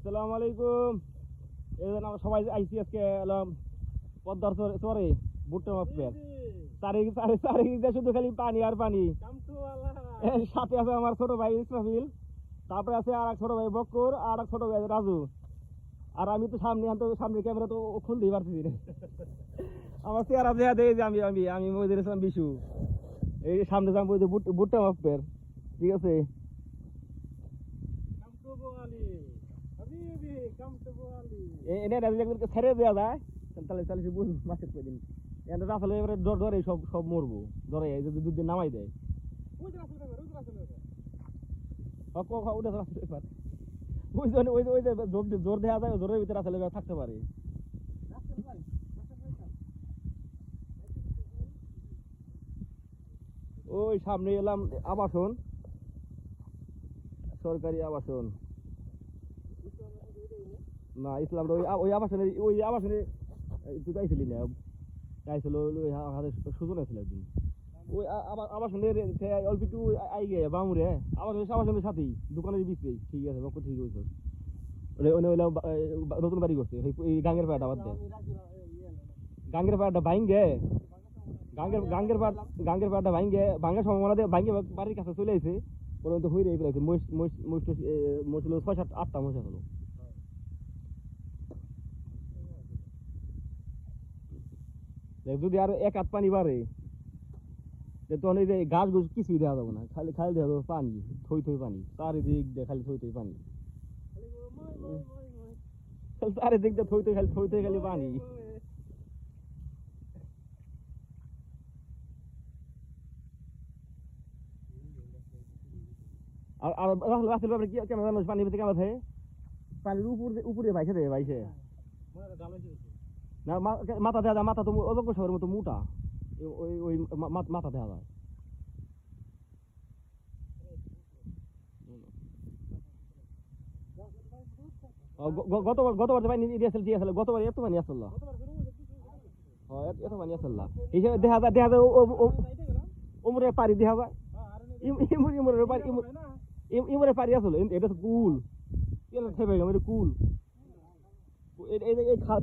আসসালামু আলাইকুম। এই জন্য আমরা সবাই আইসি আজকে এলাম পদ্মার চরে ভুট্টা মাপের চারিদিকে শুধু খালি পানি আর পানি। এর সাথে আছে আমার ছোট ভাই ইসরাফিল, তারপরে আছে আর এক ছোট ভাই বক্কর, আর এক ছোট ভাই রাজু। আর আমি তো সামনে ক্যামেরা তো খুলতেই পারতেছি না। আমার চেহারা দেখা দেয় যে আমি আমি আমি মহিদুল ইসলাম বিশু। এই সামনে যাবো ভুট্টা মাপের, ঠিক আছে। এনে ছেড়ে দেওয়া যায় তাহলে তাহলে সে মাছের কদিন এনে রাফেলে এবারে ডরে সব সব মরবো, ডরে এই যদি দুদিন নামাই দেয়। ওই যে জোর দেওয়া যায়, জোরের ভিতরে আসলে থাকতে পারে। ওই সামনে এলাম আবাসন, সরকারি আবাসন। না ইসলাম ওই আবাসনে তুই গাইছিলি না, গাইছিল হাতে সুজন আছিল একদিন। ওই আবাসনে অল্প একটু আই গে বামুরে আবাসনের সাথেই দোকানের বিচেই, ঠিক আছে বক্ক ঠিক হয়েছে। নতুন বাড়ি করছে ওই গাঙ্গের পাড়াটা বাদ দে, গাঙ্গের পাড়াটা ভাঙ্গে গাঙ্গের পাড়াটা ভাঙ্গার সম্ভাবনা দিয়ে ভাঙ্গে বাড়ির কাছে চলে আসে। ওর মধ্যে হয়ে ফেলেছে মোষ ছিল 6-7-8টা মোষ হলো। যদি আর এক হাত পানি বাড়ে তখন এই যে গাছ গুছ কিছুই দেওয়া যাবে না, খালি খালি দেওয়া যাবে পানি, থই থই পানি চারিদিক দিয়ে, খালি থই থই পানি, চারিদিক দিয়ে থই থই খালি পানি। আর আর রাসেল ব্যাপারে কি কেন জানো, পানির ভিতরে কেমন থাকে, পানির উপরে ভাইসে দেয় ভাইসে না, মাথা দেওয়া যায়, মাথা তো অজস্র শহরের মতো মোটা, ওই ওই মাথা দেওয়া যায়। গতবার পানি দিয়েছিল, ঠিক আছে, গতবার এত পানি আসল, এত পানি আসল হিসেবে দেখা যায় উমরে পারি দেখা যায়, ইমরের পারি, ইমরে পারি আসল, এটা তো কুল, থেমে গেল এটা কুল।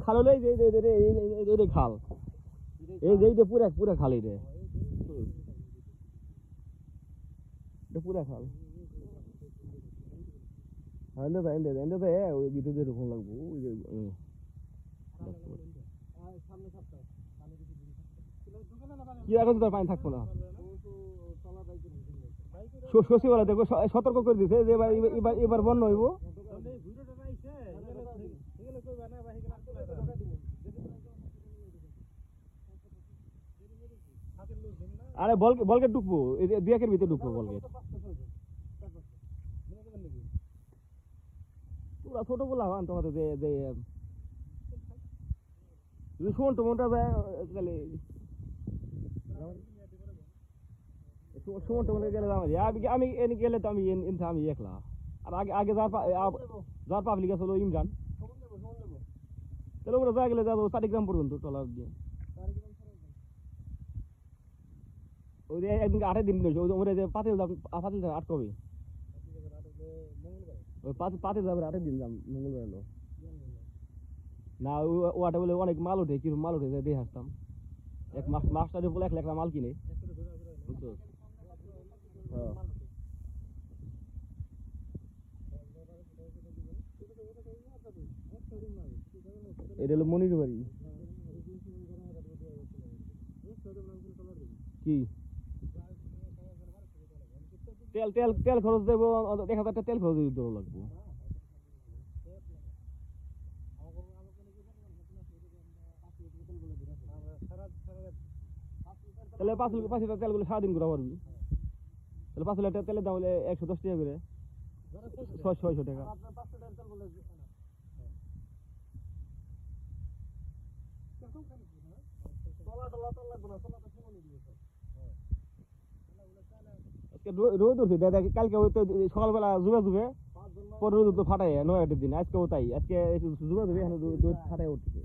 খাল হলো এই খাল, এই যে পুরা পুরা খাল, এটা পুরা খাল। ওই ভিতরে এরকম লাগবো কি, এখন তো পানি থাকবো না। সচিবালয় দেখবো সতর্ক করে দিছে যে এবার বন্যা হইব। আরে বলকে ঢুকবো, দুই একের ভিতরে ঢুকবো বলকে, পুরা ছোট বলা হন তোমাদের যে শোন তো মনটা যায় তাহলে সুমন টমন গেলে আমি এনে গেলে তো আমি একলা, আর আগে আগে যার পাবলিক আছে ইমরান, তাহলে ওরা যা গেলে যাবো 4 গ্রাম পর্যন্ত টলার দিয়ে। ওই যে একদিন 8 দিন ওরা যে পাতিল আটকবে, ওই পাতিল যাবে 8 দিন যাম মঙ্গলবার এলো না। ওটা বলে অনেক মাল ওঠে, কি মাল উঠে দিয়ে আসতাম, এক মাস্টারের বলে 1 লাখ মাল কিনে, বুঝছো। হ্যাঁ এটা হলো মনির বাড়ি। কি তেল তেল তেল খরচ দেবো, 1000 টাকা তেল খরচ দিতে লাগবো। তাহলে 5 লিটার তেলগুলো সারাদিন ঘুরা পারবি, তাহলে 5 লিটার তেলের দাম হলে 110 টাকা করে, 600 টাকা। রোদ উঠছে কালকে সকালবেলা জুবে জুবে, পরে রোদ তো ফাটাই 9-8 দিন, আজকেও তাই, আজকে জুবে জুবে এখানে ফাটাই উঠছে।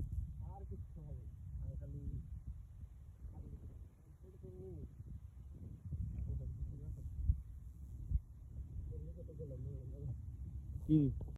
কি